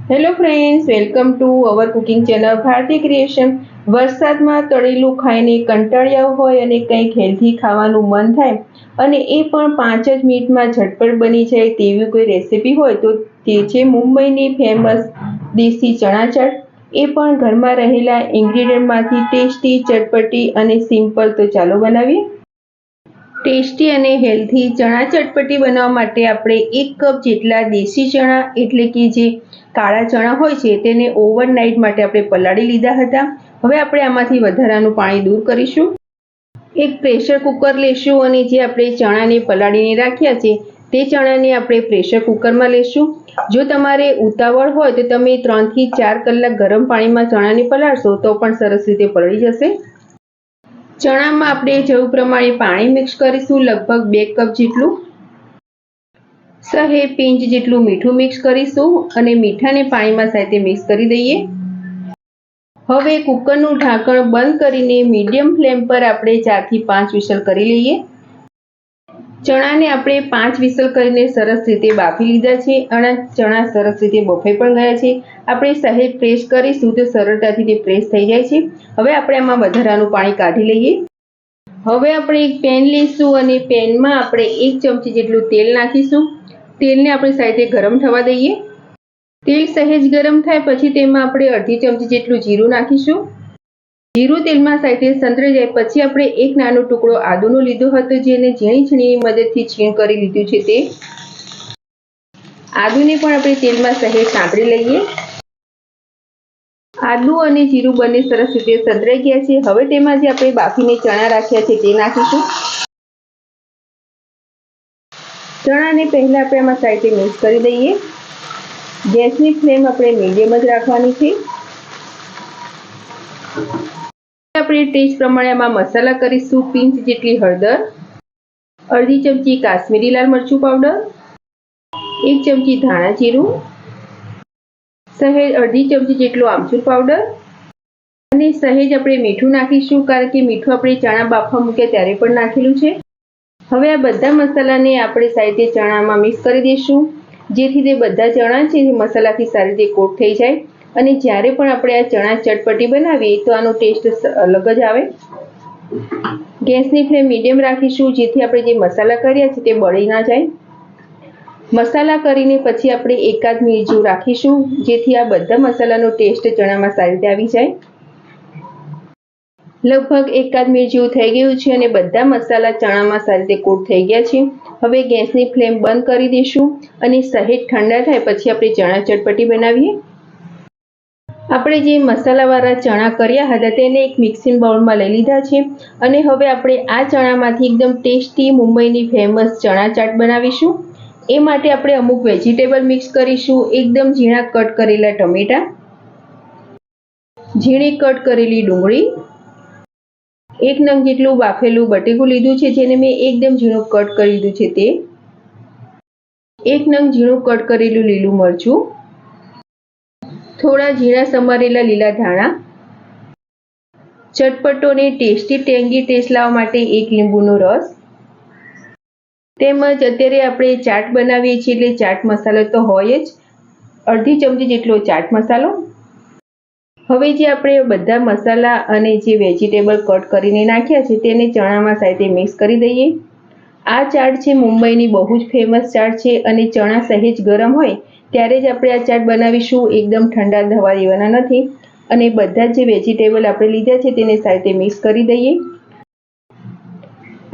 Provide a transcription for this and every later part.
Hello friends, welcome to our cooking channel Bharti creation. વરસાદમાં તળેલું ખાઈને કંટાળ્યા હોય અને કંઈક હેલ્ધી ખાવાનું મન થાય અને એ પણ 5 જ મિનિટમાં ઝટપટ બની જાય તેવી કોઈ રેસીપી હોય તો તે છે મુંબઈની ફેમસ દેશી ચણા ચાટ. એ પણ ઘરમાં રહેલા ઇન્ગ્રીડિયન્ટમાંથી ટેસ્ટી, ચટપટી અને સિમ્પલ. તો ચાલો બનાવીએ. ટેસ્ટી અને હેલ્ધી ચણા ચટપટી બનાવવા માટે આપણે 1 કપ જેટલા દેશી ચણા એટલે કે જે કાળા ચણા હોય છે તેને ઓવરનાઇટ માટે આપણે પલાળી લીધા હતા. હવે આપણે આમાંથી વધારાનું પાણી દૂર કરીશું. એક પ્રેશર કુકર લેશું અને જે આપણે ચણાને પલાળીને રાખ્યા છે તે ચણાને આપણે પ્રેશર કુકરમાં લેશું. જો તમારે ઉતાવળ હોય તો તમે 3 થી 4 કલાક ગરમ પાણીમાં ચણાને પલાળશો તો પણ સરસ રીતે પલળી જશે. ચણામાં આપણે જરૂર પ્રમાણે પાણી મિક્સ કરીશું, લગભગ 2 કપ જેટલું. સહેજ પિંચ જેટલું મીઠું મિક્સ કરીશું અને મીઠાને પાણીમાં સાથે મિક્સ કરી દઈએ. હવે કુકરનું ઢાંકણ બંધ કરીને મીડિયમ ફ્લેમ પર આપણે 4 થી 5 વિસલ કરી લઈએ. ચણાને આપણે 5 વિસલ કરીને સરસ રીતે બાફી લીધા છે અને ચણા સરસ રીતે બફાઈ પણ ગયા છે. આપણે સહેજ પ્રેસ કરીશું તો સરળતાથી તે પ્રેસ થઈ જાય છે. હવે આપણે આમાં વધારાનું પાણી કાઢી લઈએ. હવે આપણે એક પેન લઈશું અને પેનમાં આપણે 1 ચમચી જેટલું તેલ નાખીશું. તેલને આપણે સાથે ગરમ થવા દઈએ. તેલ સહેજ ગરમ થાય પછી તેમાં આપણે અડધી ચમચી જેટલું જીરું નાખીશું. જીરું તેલમાં સાથે સંતળાઈ જાય પછી આપણે એક નાનો ટુકડો આદુનો લીધો હતો જેને ઝીણી ઝીણી મદદથી છીણ કરી લીધું છે તે આદુને પણ આપણે તેલમાં સહેજ સાંતળી લઈએ. આદુ અને જીરું બંને સરસ રીતે સંતળાઈ ગયા છે. હવે તેમાં જે આપણે બાફીને ચણા રાખ્યા છે તે નાખીશું. ચણાને પહેલા આપણે આમાં સાથે મિક્સ કરી દઈએ. ગેસની ફ્લેમ આપણે મીડિયમ જ રાખવાની છે. આપણે ટેસ્ટ પ્રમાણે આમાં મસાલા કરીશું. પિંચ જેટલી હળદર, અડધી ચમચી કાશ્મીરી લાલ મરચું પાવડર, 1 ચમચી ધાણા જીરું, સહેજ અડધી ચમચી જેટલો આમચૂર પાવડર અને સહેજ આપણે મીઠું નાખીશું કારણ કે મીઠું આપણે ચણા બાફવા મૂક્યા ત્યારે પણ નાખેલું છે. હવે આ બધા મસાલાને આપણે સાથે ચણામાં મિક્સ કરી દઈશું જેથી તે બધા ચણા છે એ મસાલાથી સારી રીતે કોટ થઈ જાય અને જ્યારે પણ આપણે આ ચણા ચટપટી બનાવીએ તો આનો ટેસ્ટ અલગ જ આવે. ગેસની ફ્લેમ મીડિયમ રાખીશું જેથી આપણે જે મસાલા કર્યા છે તે બળી ના જાય. મસાલા કરીને પછી આપણે એકાદ મિનિટ જેવું રાખીશું જેથી આ બધા મસાલાનો ટેસ્ટ ચણામાં સારી રીતે આવી જાય. લગભગ એકાદ મિનિટ જેવું થઈ ગયું છે અને બધા મસાલા ચણામાં સારી રીતે કોટ થઈ ગયા છે. હવે ગેસની ફ્લેમ બંધ કરી દઈશું અને સહેજ ઠંડા થાય પછી આપણે ચણા ચટપટી બનાવીએ. આપણે જે મસાલાવાળા ચણા કર્યા હતા તેને એક મિક્સિંગ બાઉલમાં લઈ લીધા છે અને હવે આપણે આ ચણામાંથી એકદમ ટેસ્ટી મુંબઈની ફેમસ ચણા ચાટ બનાવીશું. એ માટે આપણે અમુક વેજીટેબલ મિક્સ કરીશું. એકદમ ઝીણા કટ કરેલા ટમેટા, ઝીણી કટ કરેલી ડુંગળી, 1 નંગ જેટલું બાફેલું બટેકું લીધું છે જેને મેં એકદમ ઝીણું કટ કરી લીધું છે તે, 1 નંગ ઝીણું કટ કરેલું લીલું મરચું, થોડા ઝીણા સમારેલા લીલા ધાણા, ચટપટો અને ટેસ્ટી ટેંગી ટેસ્ટ લાવવા માટે 1 લીંબુનો રસ, તેમજ અત્યારે આપણે ચાટ બનાવીએ છીએ એટલે ચાટ મસાલો તો હોય જ, અડધી ચમચી જેટલો ચાટ મસાલો. હવે જે આપણે બધા મસાલા અને જે વેજીટેબલ કટ કરીને નાખ્યા છે તેને ચણામાં સાથે મિક્સ કરી દઈએ. આ ચાટ છે મુંબઈની બહુ જ ફેમસ ચાટ છે અને ચણા સહેજ ગરમ હોય ત્યારે જ આપણે આ ચાટ બનાવીશું. એકદમ ઠંડા થવા દેવાના નથી અને બધા જે વેજીટેબલ આપણે લીધા છે તેને સાથે મિક્સ કરી દઈએ.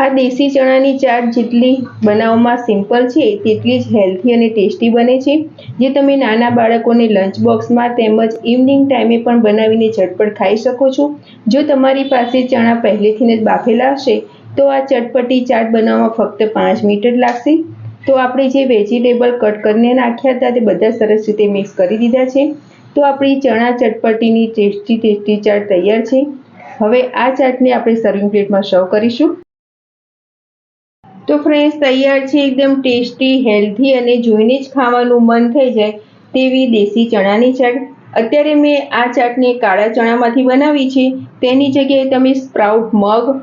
આ દેશી ચણાની ચાટ જેટલી બનાવવામાં સિમ્પલ છે તેટલી જ હેલ્ધી અને ટેસ્ટી બને છે જે તમે નાના બાળકોને લંચ બોક્સમાં તેમજ ઇવનિંગ ટાઈમે પણ બનાવીને ઝટપટ ખાઈ શકો છો. જો તમારી પાસે ચણા પહેલેથી જ બાફેલા હશે તો આ ચટપટી ચાટ બનાવવામાં ફક્ત 5 મિનિટ જ લાગશે. તો આપણે જે વેજીટેબલ કટ કરીને નાખ્યા હતા તે બધા સરસ રીતે મિક્સ કરી દીધા છે. તો આપણી ચણા ચટપટીની ટેસ્ટી ચાટ તૈયાર છે. હવે આ ચાટને આપણે સર્વિંગ પ્લેટમાં સર્વ કરીશું. તો ફ્રેન્ડ્સ, તૈયાર છે એકદમ ટેસ્ટી, હેલ્ધી અને જોઈને જ ખાવાનું મન થઈ જાય તેવી દેશી ચણાની ચાટ. અત્યારે મેં આ ચાટને કાળા ચણામાંથી બનાવી છે. તેની જગ્યાએ તમે સ્પ્રાઉટ મગ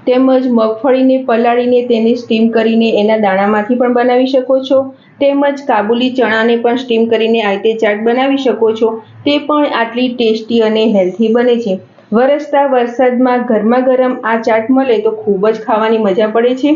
તેમજ મગફળીને પલાળીને તેને સ્ટીમ કરીને એના દાણામાંથી પણ બનાવી શકો છો. તેમજ કાબુલી ચણાને પણ સ્ટીમ કરીને આ રીતે ચાટ બનાવી શકો છો. તે પણ આટલી ટેસ્ટી અને હેલ્ધી બને છે. વરસતા વરસાદમાં ગરમા ગરમ આ ચાટ મળે તો ખૂબ જ ખાવાની મજા પડે છે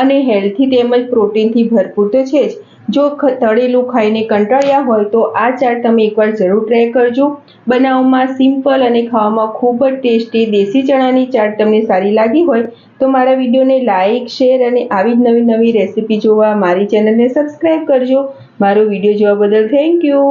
અને હેલ્ધી તેમજ પ્રોટીનથી ભરપૂર તો છે જ. જો તળેલું ખાઈને કંટાળ્યા હોય તો આ ચાટ તમે એકવાર જરૂર ટ્રાય કરજો. બનાવવામાં સિમ્પલ અને ખાવામાં ખૂબ જ ટેસ્ટી દેશી ચણાની ચાટ તમને સારી લાગી હોય તો મારા વિડીયોને લાઇક, શેર અને આવી જ નવી નવી રેસીપી જોવા મારી ચેનલને સબસ્ક્રાઈબ કરજો. મારો વિડીયો જોવા બદલ થેન્ક યુ.